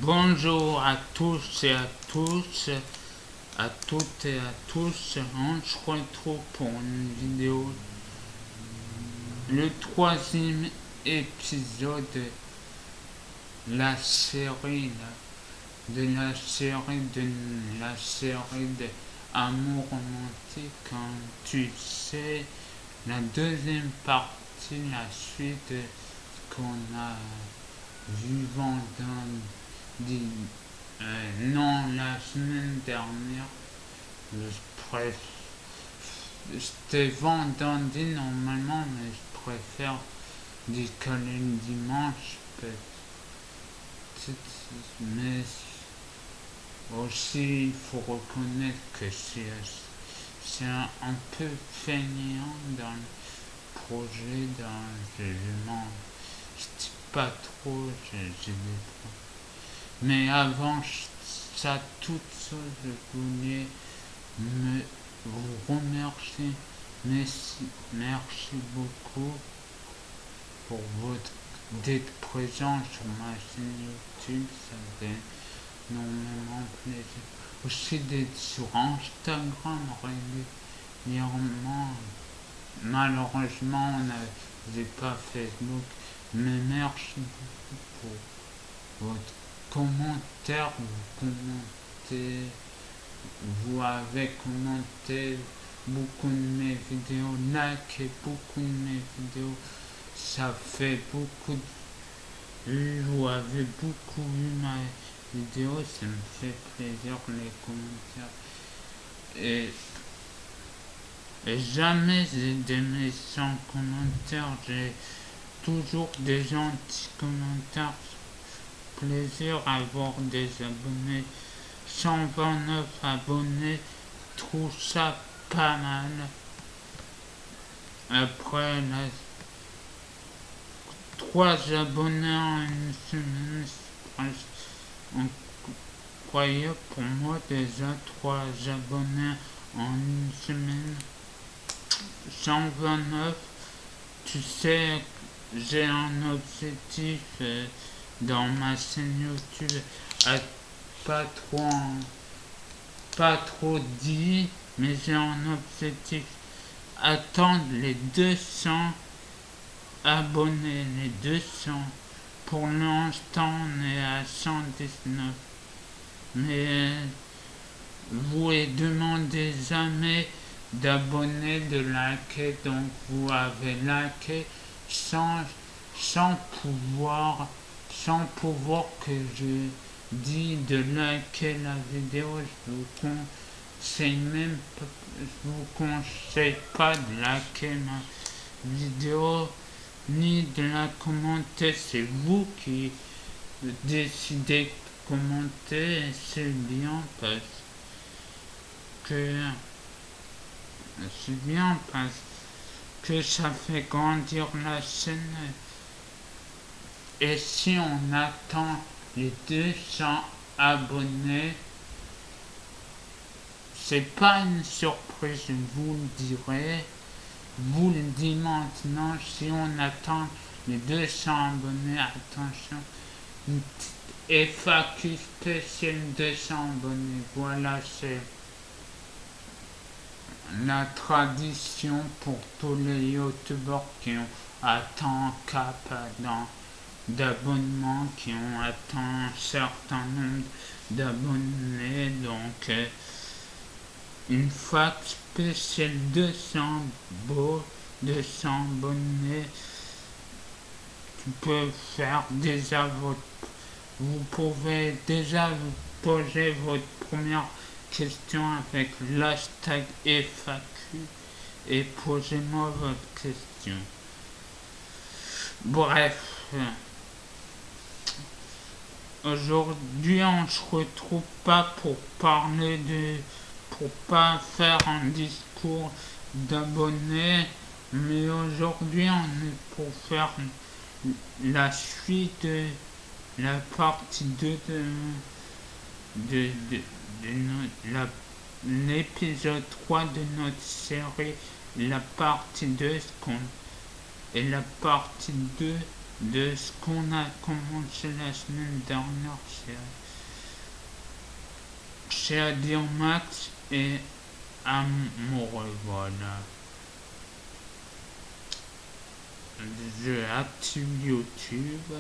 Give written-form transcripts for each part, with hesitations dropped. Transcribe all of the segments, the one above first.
Bonjour à tous et à tous, à toutes et à tous. On se retrouve pour une vidéo, le troisième épisode de la série de Amour romantique. Comme tu sais, la deuxième partie, la suite de ce qu'on a vu non, la semaine dernière, c'était vendredi normalement, mais je préfère décaler le dimanche, mais aussi il faut reconnaître que c'est un peu fainéant dans le projet, je dis pas trop, j'ai des problèmes. Mais avant ça, toute ça, je voulais vous remercier. Merci beaucoup pour d'être présent sur ma chaîne YouTube. Ça fait énormément plaisir. Aussi d'être sur Instagram régulièrement. Malheureusement, on n'avait pas Facebook. Mais merci beaucoup pour votre commentaire. Vous avez commenté beaucoup de mes vidéos, likez beaucoup de mes vidéos. Ça fait beaucoup de vues. Vous avez beaucoup vu ma vidéo. Ça me fait plaisir les commentaires. Et jamais j'ai des méchants commentaires. J'ai toujours des gentils commentaires. Plaisir à voir des abonnés. 129 abonnés. Trouve ça pas mal. Après 3 abonnés en une semaine. On croyait pour moi déjà 3 abonnés en une semaine. 129. Tu sais, j'ai un objectif dans ma chaîne YouTube à pas trop dit, mais j'ai un objectif atteindre les 200 abonnés, les 200. Pour l'instant, on est à 119. Mais vous ne demandez jamais d'abonner, de liker, donc vous avez liké sans pouvoir que je dis de liker la vidéo. Je vous conseille pas de liker ma vidéo ni de la commenter. C'est vous qui décidez de commenter, et c'est bien parce que ça fait grandir la chaîne. Et si on attend les 200 abonnés, c'est pas une surprise, je vous le dirai. Vous le dites maintenant, si on attend les 200 abonnés, attention, une petite FAQ spéciale 200 abonnés. Voilà, c'est la tradition pour tous les youtubeurs qui ont atteint un cap d'abonnements, qui ont atteint un certain nombre d'abonnés. Donc une fois spéciale 200 abonnés, tu peux faire déjà vous pouvez déjà vous poser votre première question avec l'hashtag FAQ et posez-moi votre question. Bref, aujourd'hui on se retrouve pas pour pas faire un discours d'abonnés, mais aujourd'hui on est pour faire la suite de la partie 2 de l'épisode 3 de notre série, la partie 2 et la partie 2 de ce qu'on a commencé la semaine dernière chez Adir Max et Amoureux, voilà. Je active YouTube,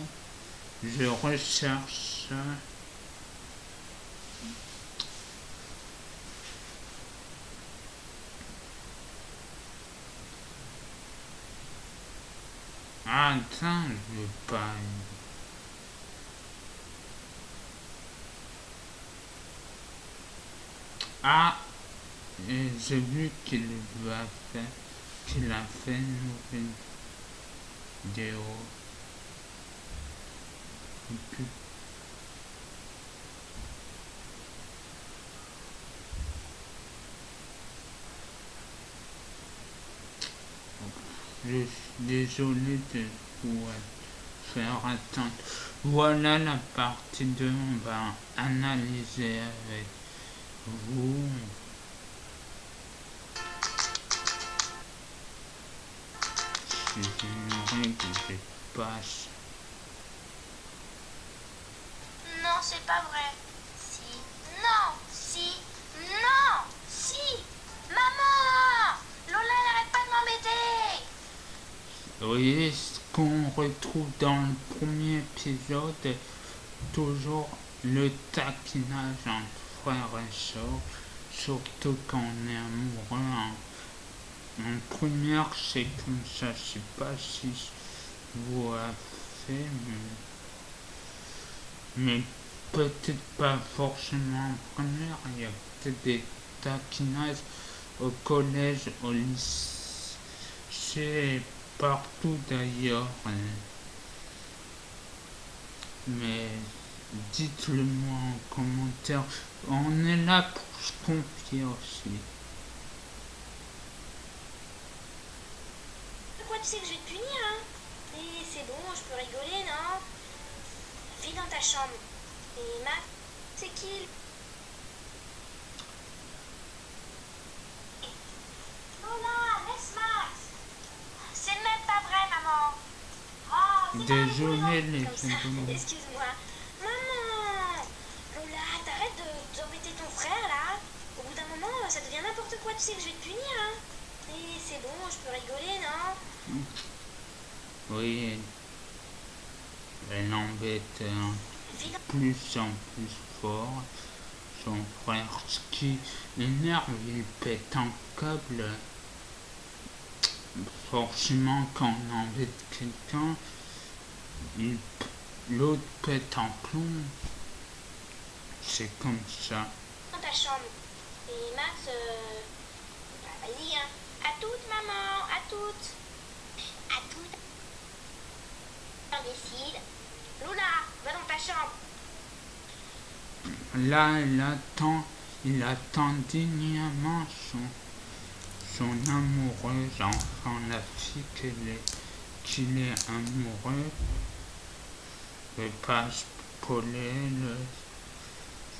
je recherche attends, je veux pas. Ah, et j'ai vu qu'il a fait une nouvelle vidéo. Je suis désolé de vous faire attendre. Voilà la partie 2, on va analyser avec vous. C'est une règle que je passe. Non, c'est pas vrai. Si. Non. Si. Non. Si. Maman, Lola n'arrête pas de m'embêter. Vous voyez ce qu'on retrouve dans le premier épisode, toujours le taquinage entre frères et sœurs, surtout quand on est amoureux. En première, c'est comme ça, je sais pas si vous avez fait, mais peut-être pas forcément en première, il y a peut-être des taquinages au collège, au lycée, partout d'ailleurs. Mais dites-le moi en commentaire, on est là pour se confier aussi. Pourquoi tu sais que je vais te punir, hein? Et c'est bon, je peux rigoler, non? Vis dans ta chambre. Et Max, c'est qui? Lola, laisse Max. C'est même pas vrai, maman. Oh, Désolé les comme ça. amis. Excuse-moi. Maman, Lola, t'arrêtes d'embêter ton frère, là. Au bout d'un moment, ça devient n'importe quoi. Tu sais que je vais te punir, hein? Et c'est bon, je peux rigoler, non? Oui, elle embête plus en plus fort son frère, ce qui l'énerve, il pète un câble. Forcément, quand on embête quelqu'un, l'autre pète un plomb. C'est comme ça. Dans ta chambre. Et Max, bah, vas-y, hein. À toutes, maman, à toutes. À toutes. Imbécile. Lola, va dans ta chambre. Là, il attend dignement son amoureuse, enfin la fille qu'il est amoureux. Je vais pas spoiler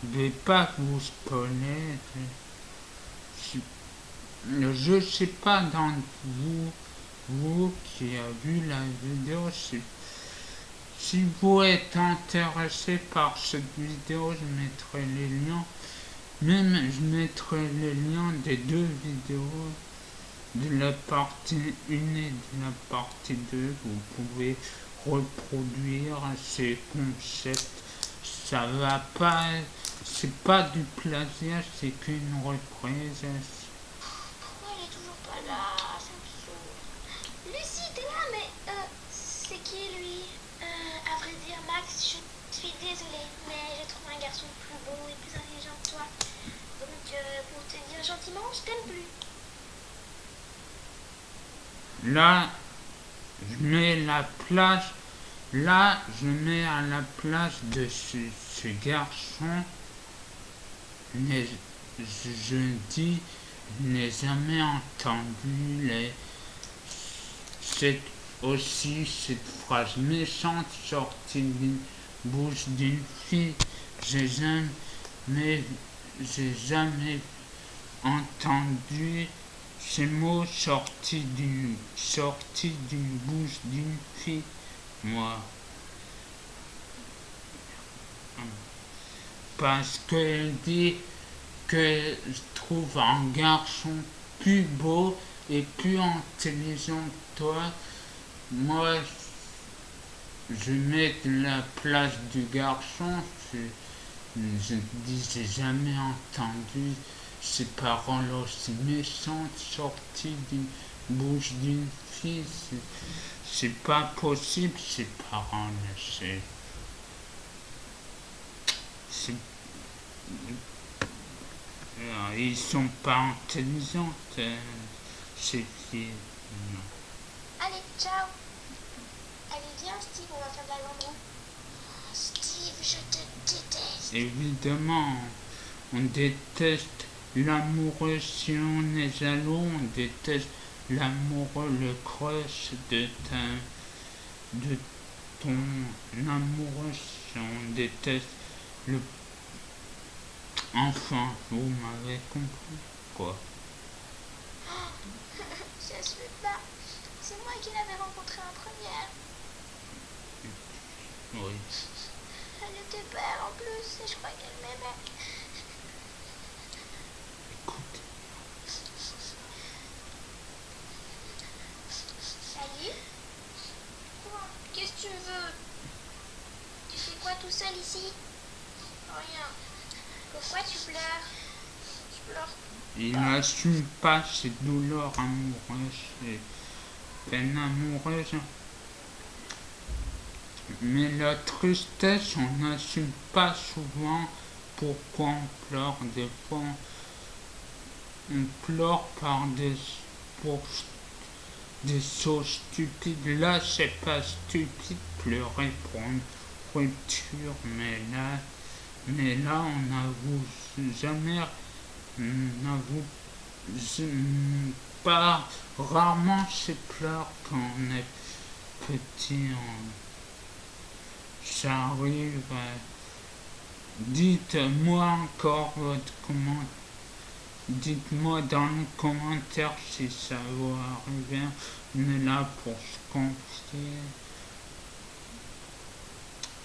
je vais pas vous spoiler. Je sais pas dans vous qui avez vu la vidéo, si vous êtes intéressé par cette vidéo, je mettrai les liens. Même je mettrai les liens des deux vidéos, de la partie 1 et de la partie 2. Vous pouvez reproduire ces concepts. Ça va pas, c'est pas du plagiat, c'est qu'une reprise. Pourquoi elle est toujours pas là? Ça me saoule. Lucie, t'es là, mais c'est qui lui? À vrai dire, Max, je suis désolée, mais j'ai trouvé un garçon plus beau et plus intelligent que toi. Donc, pour te dire gentiment, je t'aime plus. Là, je mets la place, là, je mets à la place de ce garçon, mais je dis, je n'ai jamais entendu cette phrase méchante sortie d'une bouche d'une fille. J'ai jamais entendu ces mots sortis d'une bouche d'une fille. moi. Parce qu'elle dit que je trouve un garçon plus beau et plus intelligent que toi. Moi, je mets la place du garçon. Je dis, j'ai jamais entendu ces paroles aussi méchantes sorties d'une bouche d'une fille. C'est pas possible, ces paroles. C'est- ils sont pas intelligents, ces filles. Non. Allez, ciao. Allez, viens, Steve, on va faire de la landau. Steve, je te déteste. Évidemment, on déteste l'amoureux si on est jaloux, on déteste l'amoureux, le crush de ton amoureux si on déteste le... Enfin, vous m'avez compris, quoi. Je suis pas. C'est moi qui l'avais rencontrée en première. Oui. Elle était belle en plus et je crois qu'elle m'aimait. Écoute, Salut. Quoi? Qu'est-ce que tu veux? Tu fais quoi tout seul ici? Rien. Pourquoi tu pleures? Je pleure. il n'assume pas ses douleurs amoureuses, ses peines amoureuses. Mais la tristesse, on n'assume pas souvent pourquoi on pleure. Des fois, on pleure pour des choses stupides. Là, c'est pas stupide pleurer pour une rupture, mais là, on n'avoue jamais, on n'avoue pas rarement ses pleurs quand on est petit. Ça arrive. Dites-moi encore votre comment. Dites-moi dans les commentaires si ça vous arrive. On est là pour se confier.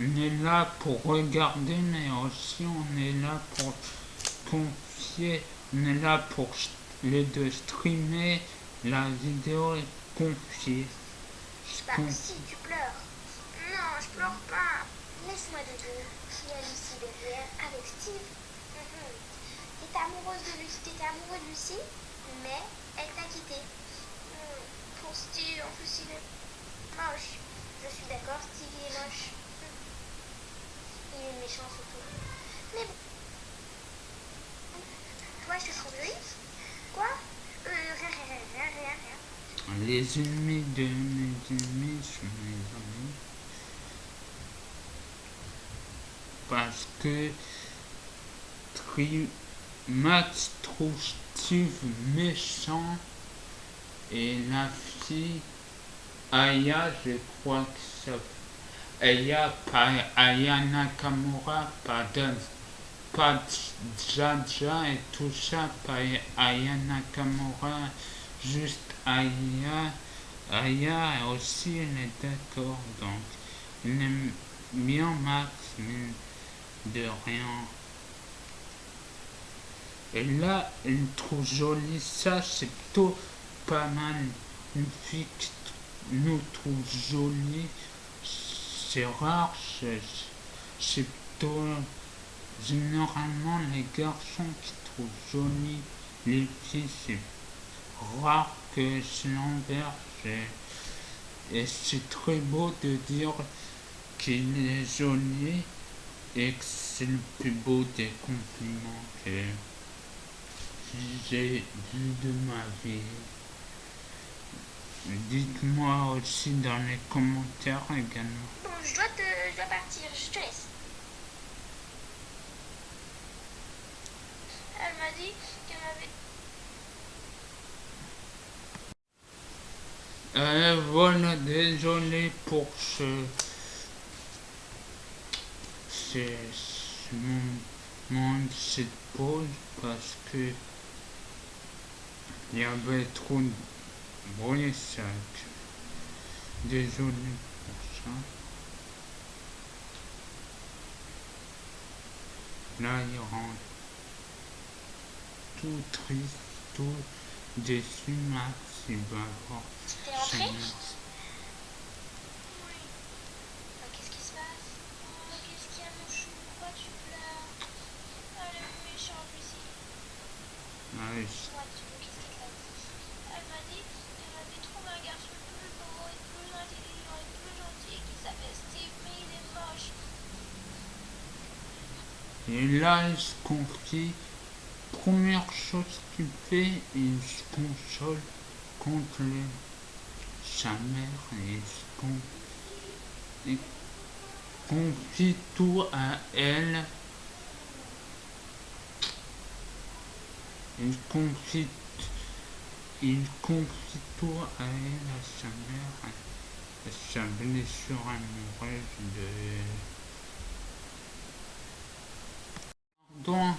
On est là pour regarder, mais aussi on est là pour confier. On est là pour les deux streamer la vidéo et confier. Bah, si tu pleures. Non, je pleure pas. Laisse-moi de deux. Il y a Lucie derrière avec Steve. T'étais amoureuse de Lucie, t'étais amoureux de Lucie, mais elle t'a quitté. Pour Steve, en plus il est moche. Je suis d'accord, Steve il est moche. Il est méchant surtout. Mais bon. Toi, je te trouve jolie. Quoi? Rien. Les ennemis de mes ennemis sont mes amis. Parce que Max trouve Steve méchant et la fille Aya, je crois que ça. Aya, pas Aya Nakamura, pas Jaja et tout ça, pas Aya Nakamura, juste Aya. Aya aussi, elle est d'accord, donc il aime bien Max, mais de rien. Et là, elle trouve joli ça, c'est plutôt pas mal. Une fille qui nous trouve jolie, c'est rare, c'est plutôt généralement les garçons qui trouvent joli les filles, c'est rare que c'est l'inverse. Et c'est très beau de dire qu'il est joli et que c'est le plus beau des compliments que j'ai vu de ma vie. Dites-moi aussi dans les commentaires également. Bon, je dois partir, je te laisse. Elle m'a dit qu'elle m'avait... Voilà, désolé pour ce moment de cette pause parce que il y avait trop de bruit, ça. Désolé pour ça. ça. Là, il rentre tout triste, tout déçu, Max, il va voir T'es sa rentré? mère. Oui. Qu'est-ce qui se passe? Oh, qu'est-ce qu'il y a, mon chou? Pourquoi tu pleures? Oh, elle est méchante, Lucie. Ouais, Dis-moi tout, qu'est-ce qu'elle t'a dit? Elle m'a dit trouver un garçon plus beau et plus intelligent et plus gentil qui s'appelle Steve, mais il est moche. et là, il se confie. Première chose qu'il fait, il se console contre sa mère et il confie tout à elle. Il confie, il confie tout à elle, à sa mère, à sa blessure amoureuse de... Pardon,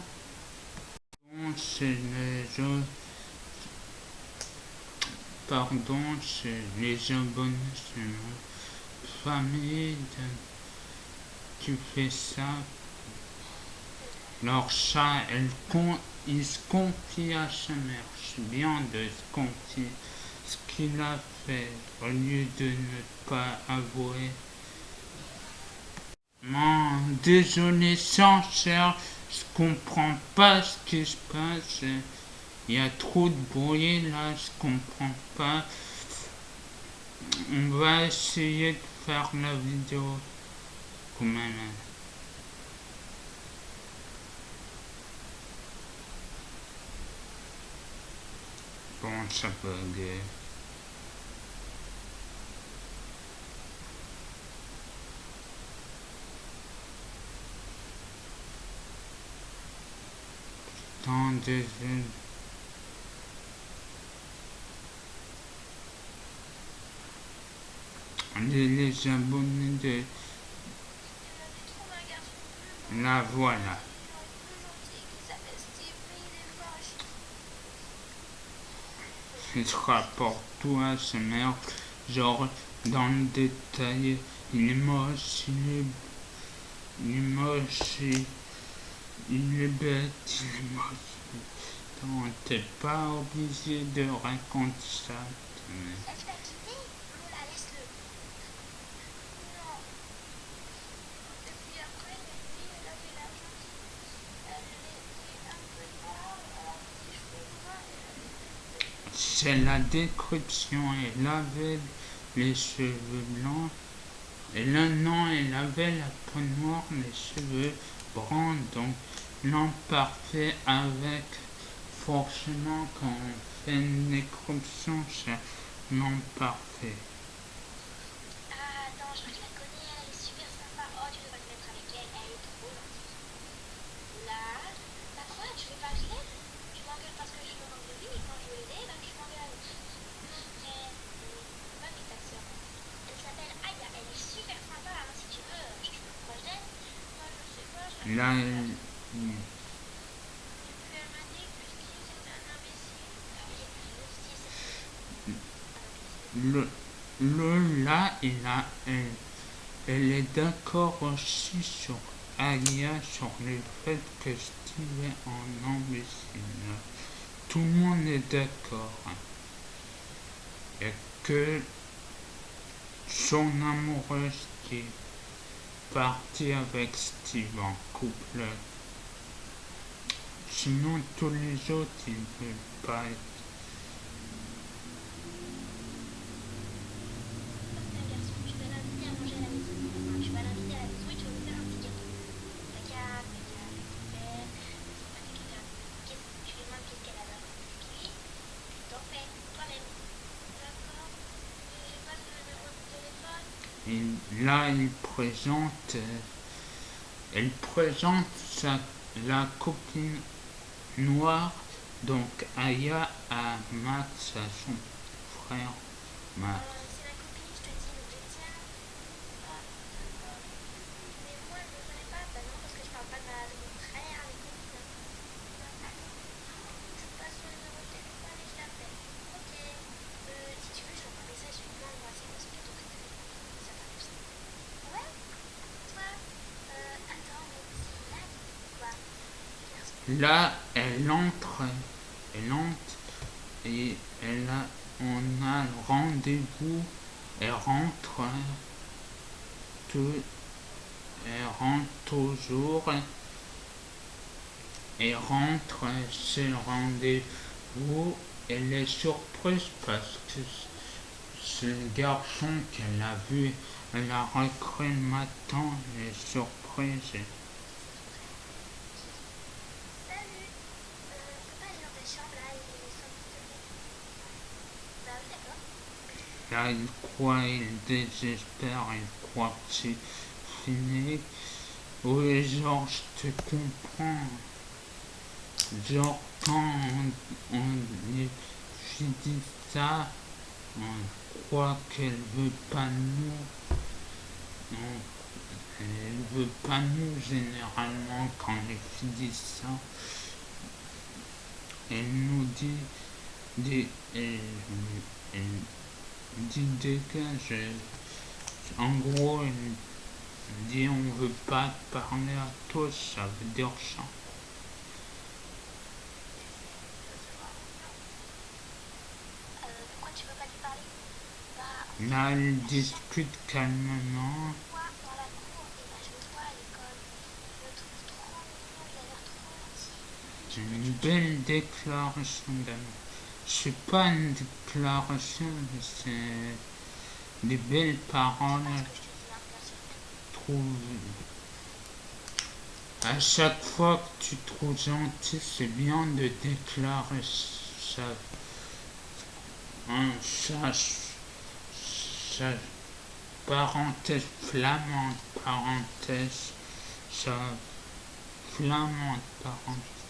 c'est les autres. Pardon, c'est les abonnés, c'est ma famille qui fait ça. Alors ça, il se confie à sa mère. C'est bien de se confier ce qu'il a fait au lieu de ne pas avouer. Non, désolé, sincère, je comprends pas ce qui se passe. Il y a trop de bruit là, je comprends pas. On va essayer de faire la vidéo quand même. Bon, ça bug. Tant de les abonnés de Elle m'a dit trouver un garçon plus beau la voilà. et plus gentil qui s'appelle Steve, mais il est moche. Il se rapporte tout à sa mère, genre dans le détail, il est moche, il est moche, il est bête, il est moche. Non, t'es pas obligé de raconter ça. Elle t'a quitté? Lola, laisse-le. Non. Et puis après, Nelly, elle avait l'argent. Elle était un peu noire, elle avait des cheveux bruns et elle avait... C'est la description, elle avait les cheveux blancs, et là non, elle avait la peau noire, les cheveux bruns, donc l'imparfait avec, forcément quand on fait une description, c'est l'imparfait. Ah, attends, je crois que je la connais, elle est super sympa. Oh, tu devrais te mettre avec elle, elle est trop gentille. Là, bah quoi, tu veux pas que je l'aide? Tu m'engueules parce que je me moque de lui, et quand je veux l'aider, bah tu m'engueules. Va vite ta sœur. Elle s'appelle Aya, elle est super sympa, hein, si tu veux, je suis plus proche d'elle. Moi, je sais pas, je l'aime Là, pas. Et puis elle m'a dit que Steve c'était un imbécile. Ah oui, et puis Steve c'était un imbécile. Lola, elle est d'accord aussi sur Alia, sur le fait que Steve est en imbécile. Tout le monde est d'accord. Et que son amoureuse qui est partie avec Steve en couple, sinon tous les autres ils ne veulent pas être. Un garçon, tu vas l'inviter à manger à la maison. Enfin, tu vas l'inviter à la maison et tu vas lui faire un petit gâteau. T'as qu'à avec ton père, enfin, tu lui demandes qu'est-ce qu'elle adore. Puis, tu t'en fais toi-même. D'accord. Mais j'ai pas son numéro de téléphone. Et là, elle présente la copine noire, donc Aya à Max, à son frère Max. C'est ma copine, je te dis, donc je tiens. Ah, d'accord. Mais moi, elle me connaît pas. Bah non, parce que je parle pas de mon frère avec mon cousin. D'accord. Je passe son numéro de téléphone et je l'appelle. Ok. Si tu veux, je t'envoie un message, je lui demande moi c'est quoi son gâteau préféré. Ça t'arrive ça. Là, elle entre et on a le rendez-vous. Elle rentre, tout, elle rentre toujours. Elle rentre chez le rendez-vous. Elle est surprise parce que c'est le garçon qu'elle a vu à la récré le matin. Elle est surprise. Salut. Papa, il est dans ta chambre là, il est sans te. Bah oui, d'accord. Là, il croit, il désespère, il croit que c'est fini. Oui, genre, je te comprends. Genre, quand lui dit ça, on croit qu'elle veut pas nous. Elle veut pas nous, généralement, quand les filles disent ça. Elle nous elle, elle dit dégage. En gros, elle dit on veut pas te parler à toi, ça veut dire ça. Pourquoi tu veux pas lui parler? Bah, Là, elle discute calmement. moi, dans la cour, et bah, je le vois à l'école. Je le trouve trop mignon, il a l'air trop gentil. C'est une belle déclaration d'amour. C'est pas une déclaration, c'est des belles paroles. C'est pas ce que je te dis, hein, bien sûr. Trouve. À chaque fois que tu trouves gentil, c'est bien de déclarer ça. Ça, parenthèse flamande, parenthèse, ça, flamande, parenthèse.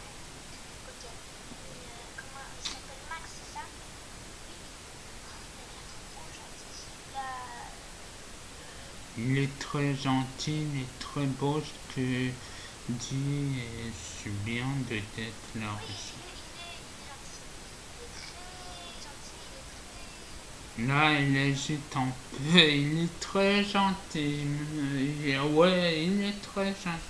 Ok. Comment il s'appelle Max, c'est ça? Oh, il a l'air trop gentil. Là, Il est très gentil, il est très beau ce que dit et c'est bien de déclarer oui, ça. il est gentil. Là, il hésite un peu. Il est très gentil. Ouais, il est très gentil.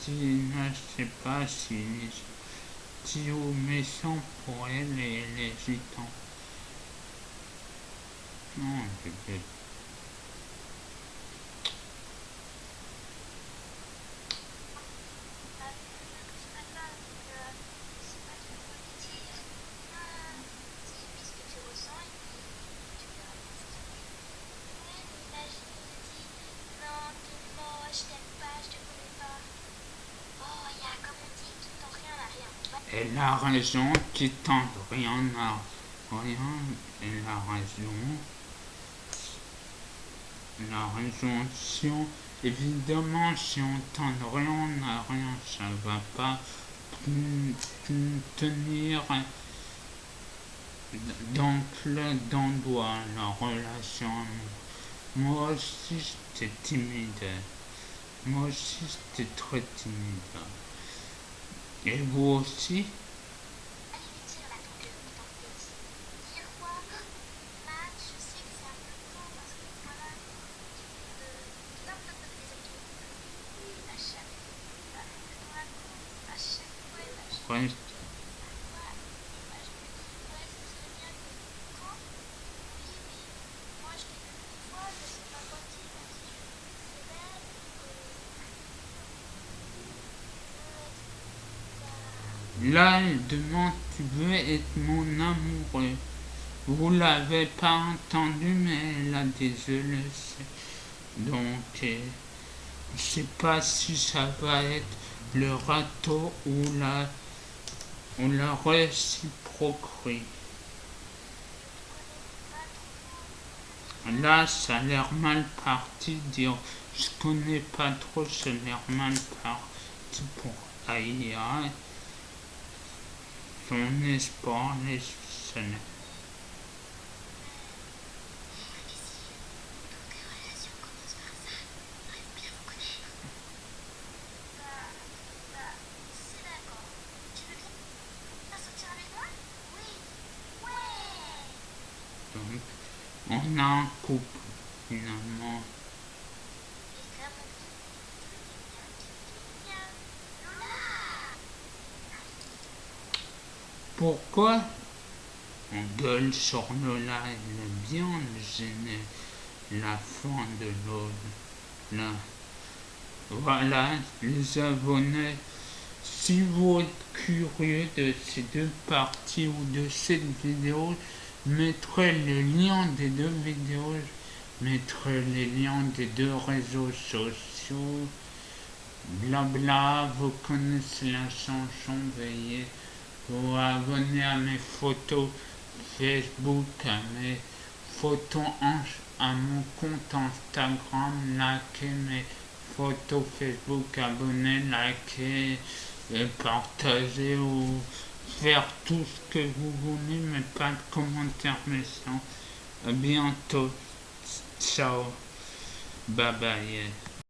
Je sais pas s'il est gentil ou méchant pour elle et elle hésite un peu. Non, bébé. Bah, ce matin, donc, je sais pas trop quoi lui dire. Dis-lui ce que tu ressens et puis tu verras bien ce qu'il fait. Ouais, mais imagine, il me dit non, t'es moche, je t'aime pas, je te connais pas. Oh, il y a, comme on dit, qui tente rien à rien. Elle a raison, qui tente rien à rien. Elle a raison. La raison, évidemment, si on tente rien à rien, ça va pas tenir dans le doigt la relation. Moi aussi, j'étais timide. Moi aussi, j'étais très timide. Et vous aussi? Allez, lui dire là ton cœur, ton petit. Dire quoi? Max, je sais que c'est un peu tôt parce que voilà, tu vas peut-être passer des habitudes. Oui, à chaque fois, dans la cour, à chaque fois, elle va chaque Ouais, fois. Moi, je me dis, ouais, ce serait bien que quand? Oui, mais moi, je t'ai vu une fois, je sais pas quoi dire, même si je c'est belle, là, elle demande, tu veux être mon amoureux. Vous l'avez pas entendu, mais elle a des yeux laissés. Donc, je sais pas si ça va être le râteau ou la réciproquerie. Là, ça a l'air mal parti, dire je connais pas trop, ça a l'air mal parti pour Aïa. Son espoir, les sonnets. c'est d'accord. Tu veux bien sortir avec moi? Oui. Ouais. Donc, on a un couple, finalement. Et comme on dit, tout est bien qui finit bien. Lola! Pourquoi on gueule sur le live? Bien gêner la fin de l'eau. Là. Voilà, les abonnés. Si vous êtes curieux de ces deux parties ou de cette vidéo, je mettrai le lien des deux vidéos, je mettrai les liens des deux réseaux sociaux. Blabla, vous connaissez la chanson, veuillez vous abonner à mes photos Facebook, à mes photos à mon compte Instagram, likez mes photos Facebook, abonnez, likez et partagez ou faire tout ce que vous voulez, mais pas de commentaires méchants. À bientôt. Ciao. Bye bye.